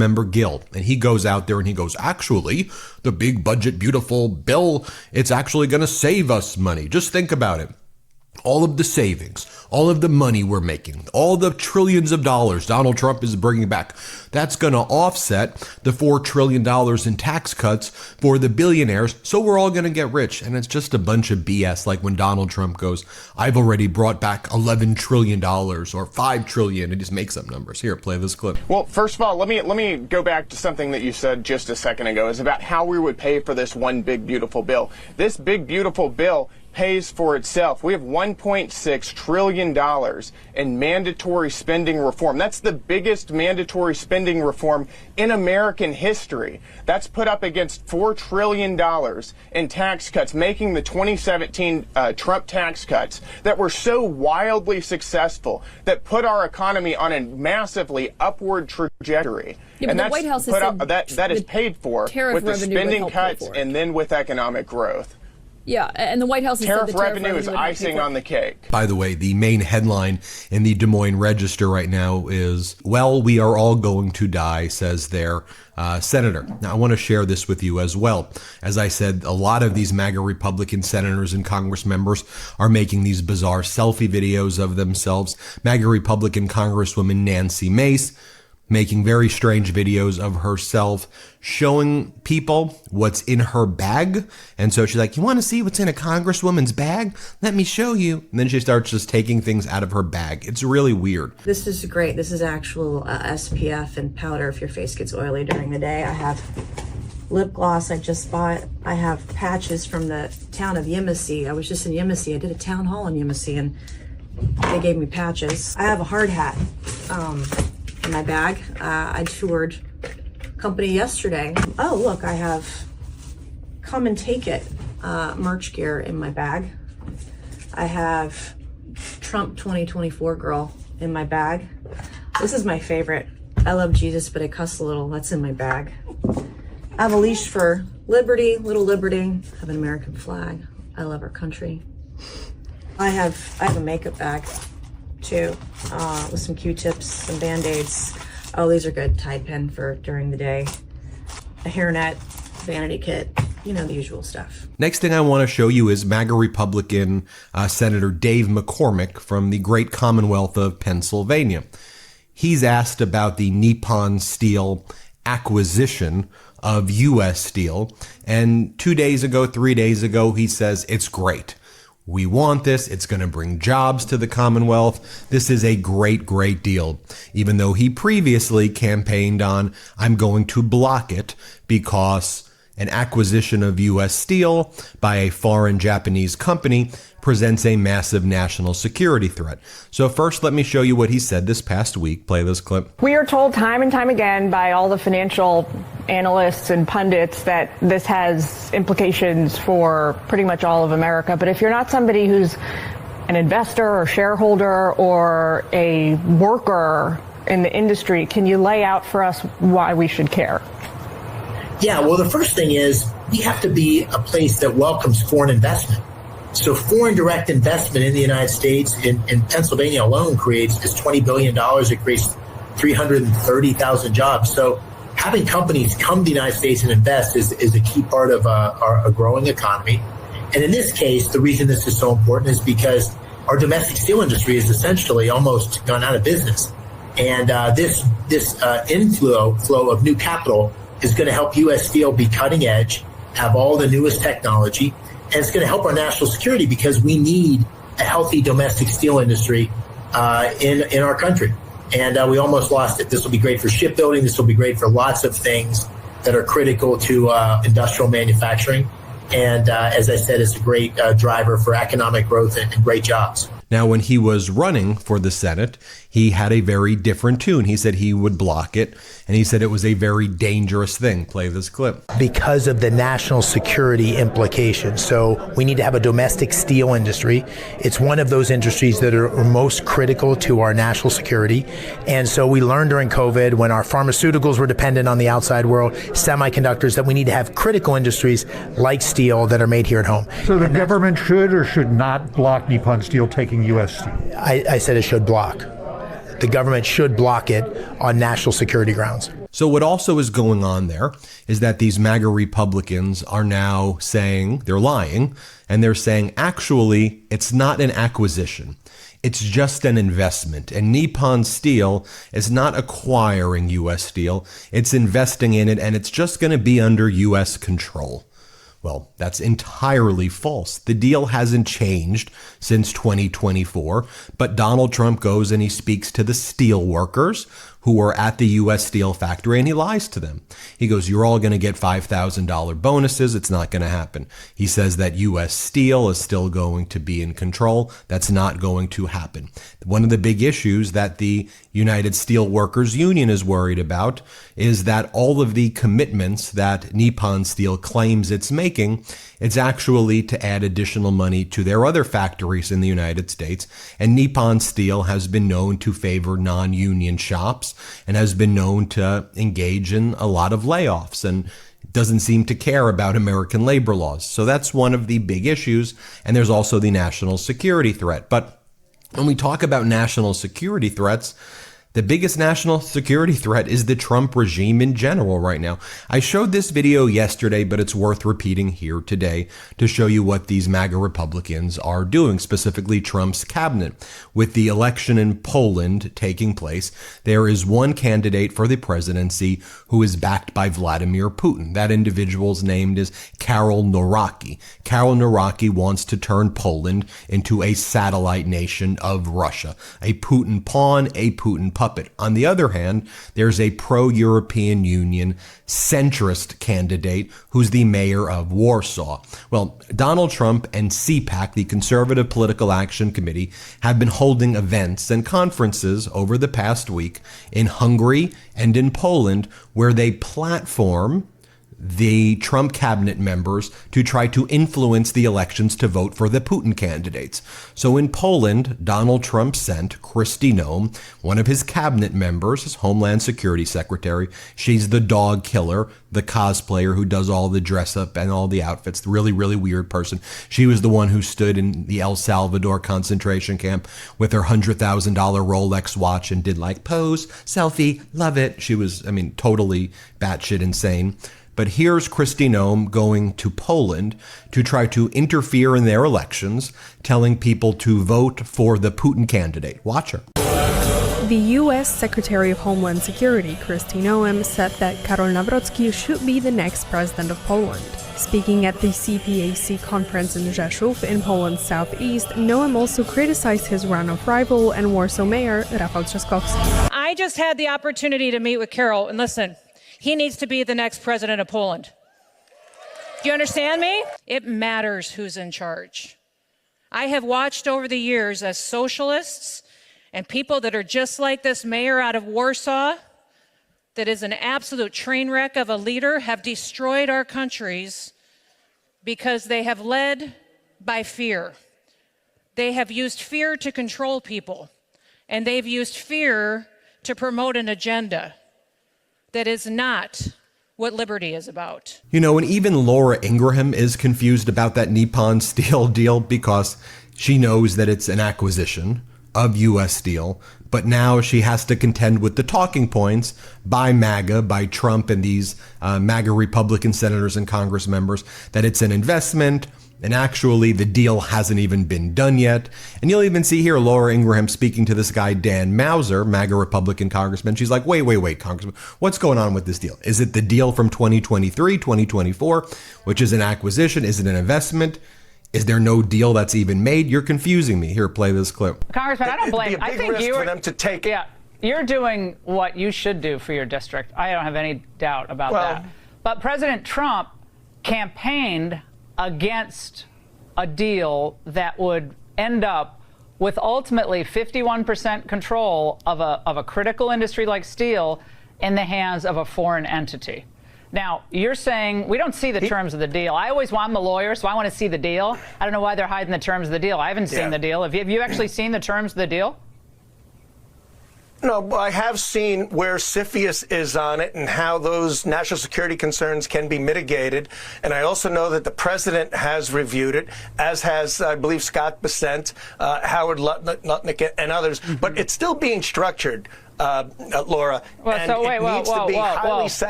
member Gill, and he goes out there and he goes, actually, the big budget, beautiful bill, it's actually going to save us money. Just think about it. All of the savings, all of the money we're making, all the trillions of dollars Donald Trump is bringing back, that's going to offset the $4 trillion in tax cuts for the billionaires. So we're all going to get rich. And it's just a bunch of BS. Like when Donald Trump goes, I've already brought back $11 trillion or $5 trillion. And just makes up numbers. Here, play this clip. Well, first of all, let me go back to something that you said just a second ago. Is about how we would pay for this one big, beautiful bill. This big, beautiful bill pays for itself. We have $1.6 trillion in mandatory spending reform. That's the biggest mandatory spending reform in American history. That's put up against $4 trillion in tax cuts, making the 2017 Trump tax cuts that were so wildly successful, that put our economy on a massively upward trajectory. Yeah, and the that's White House has put up, said that is paid for with the spending cuts and then with economic growth. Yeah, and the White House has said the tariff revenue is icing on the cake. By the way, the main headline in the Des Moines Register right now is, well, we are all going to die, says their senator. Now, I want to share this with you as well. As I said, a lot of these MAGA Republican senators and Congress members are making these bizarre selfie videos of themselves. MAGA Republican Congresswoman Nancy Mace making very strange videos of herself, showing people what's in her bag. And so she's like, you want to see what's in a congresswoman's bag? Let me show you. And then she starts just taking things out of her bag. It's really weird. This is great. This is actual SPF and powder if your face gets oily during the day. I have lip gloss I just bought. I have patches from the town of Yemassee. I was just in Yemassee. I did a town hall in Yemassee and they gave me patches. I have a hard hat in my bag. I toured company yesterday. Oh, look, I have come and take it merch gear in my bag. I have Trump 2024 girl in my bag. This is my favorite. I love Jesus, but I cuss a little. That's in my bag. I have a leash for liberty, little liberty. I have an American flag. I love our country. I have a makeup bag too, with some Q-tips, some Band-Aids. Oh, these are good. Tide pen for during the day. A hairnet, vanity kit, you know, the usual stuff. Next thing I want to show you is MAGA Republican Senator Dave McCormick from the great Commonwealth of Pennsylvania. He's asked about the Nippon Steel acquisition of U.S. Steel, and 2 days ago, 3 days ago, he says it's great. We want this. It's going to bring jobs to the Commonwealth. This is a great, great deal. Even though he previously campaigned on, I'm going to block it because an acquisition of U.S. Steel by a foreign Japanese company presents a massive national security threat. So first, let me show you what he said this past week. Play this clip. We are told time and time again by all the financial analysts and pundits that this has implications for pretty much all of America. But if you're not somebody who's an investor or shareholder or a worker in the industry, can you lay out for us why we should care? Yeah, well, the first thing is we have to be a place that welcomes foreign investment. So foreign direct investment in the United States, in Pennsylvania alone, creates this $20 billion. It creates 330,000 jobs. So having companies come to the United States and invest is a key part of a growing economy. And in this case, the reason this is so important is because our domestic steel industry is essentially almost gone out of business. And this inflow of new capital is going to help U.S. Steel be cutting edge, have all the newest technology, and it's going to help our national security because we need a healthy domestic steel industry in our country. And we almost lost it. This will be great for shipbuilding. This will be great for lots of things that are critical to industrial manufacturing. And as I said, it's a great driver for economic growth and great jobs. Now, when he was running for the Senate, he had a very different tune. He said he would block it, and he said it was a very dangerous thing. Play this clip. Because of the national security implications. So we need to have a domestic steel industry. It's one of those industries that are most critical to our national security. And so we learned during COVID, when our pharmaceuticals were dependent on the outside world, semiconductors, that we need to have critical industries like steel that are made here at home. So the government should or should not block Nippon Steel taking U.S. steel? I said it should block. The government should block it on national security grounds. So what also is going on there is that these MAGA Republicans are now saying, they're lying, and they're saying, actually, it's not an acquisition. It's just an investment. And Nippon Steel is not acquiring U.S. Steel. It's investing in it, and it's just going to be under U.S. control. Well, that's entirely false. The deal hasn't changed since 2024, but Donald Trump goes and he speaks to the steel workers who are at the U.S. Steel factory, and he lies to them. He goes, you're all going to get $5,000 bonuses. It's not going to happen. He says that U.S. Steel is still going to be in control. That's not going to happen. One of the big issues that the United Steel Workers Union is worried about is that all of the commitments that Nippon Steel claims it's making, it's actually to add additional money to their other factories in the United States. And Nippon Steel has been known to favor non-union shops and has been known to engage in a lot of layoffs and doesn't seem to care about American labor laws. So that's one of the big issues. And there's also the national security threat. But when we talk about national security threats, the biggest national security threat is the Trump regime in general right now. I showed this video yesterday, but it's worth repeating here today to show you what these MAGA Republicans are doing, specifically Trump's cabinet. With the election in Poland taking place, there is one candidate for the presidency who is backed by Vladimir Putin. That individual's name is Karol Nawrocki. Karol Nawrocki wants to turn Poland into a satellite nation of Russia, a Putin pawn, a Putin puppet. On the other hand, there's a pro-European Union centrist candidate who's the mayor of Warsaw. Well, Donald Trump and CPAC, the Conservative Political Action Committee, have been holding events and conferences over the past week in Hungary and in Poland where they platform the Trump cabinet members to try to influence the elections to vote for the Putin candidates. So in Poland, Donald Trump sent Kristi Noem, one of his cabinet members, his Homeland Security Secretary. She's the dog killer, the cosplayer who does all the dress up and all the outfits, the really, really weird person. She was the one who stood in the El Salvador concentration camp with her $100,000 Rolex watch and did like pose, selfie, love it. She was, totally batshit insane. But here's Kristi Noem going to Poland to try to interfere in their elections, telling people to vote for the Putin candidate. Watch her. The U.S. Secretary of Homeland Security, Kristi Noem, said that Karol Nawrocki should be the next president of Poland. Speaking at the CPAC conference in Rzeszów in Poland's southeast, Noem also criticized his runoff rival and Warsaw mayor, Rafał Trzaskowski. I just had the opportunity to meet with Karol, and listen, he needs to be the next president of Poland. Do you understand me? It matters who's in charge. I have watched over the years as socialists and people that are just like this mayor out of Warsaw, that is an absolute train wreck of a leader, have destroyed our countries because they have led by fear. They have used fear to control people, and they've used fear to promote an agenda that is not what liberty is about. And even Laura Ingraham is confused about that Nippon Steel deal because she knows that it's an acquisition of U.S. Steel, but now she has to contend with the talking points by MAGA, by Trump and these MAGA Republican senators and Congress members, that it's an investment, and actually the deal hasn't even been done yet. And you'll even see here Laura Ingraham speaking to this guy, Dan Mauser, MAGA Republican congressman. She's like, wait, Congressman, what's going on with this deal? Is it the deal from 2023, 2024, which is an acquisition? Is it an investment? Is there no deal that's even made? You're confusing me. Here, play this clip. Congressman, I don't blame. I think for them to take. Yeah, you're doing what you should do for your district. I don't have any doubt about that. But President Trump campaigned against a deal that would end up with ultimately 51% control of a critical industry like steel in the hands of a foreign entity. Now, you're saying we don't see the terms of the deal. I'm the lawyer, so I want to see the deal. I don't know why they're hiding the terms of the deal. I haven't seen the deal. Have you actually seen the terms of the deal? No, I have seen where CFIUS is on it and how those national security concerns can be mitigated. And I also know that the president has reviewed it, as has, I believe, Scott Bessent, Howard Lutnick, and others. But it's still being structured. Laura. Well, and so wait, it needs to be highly satisfied.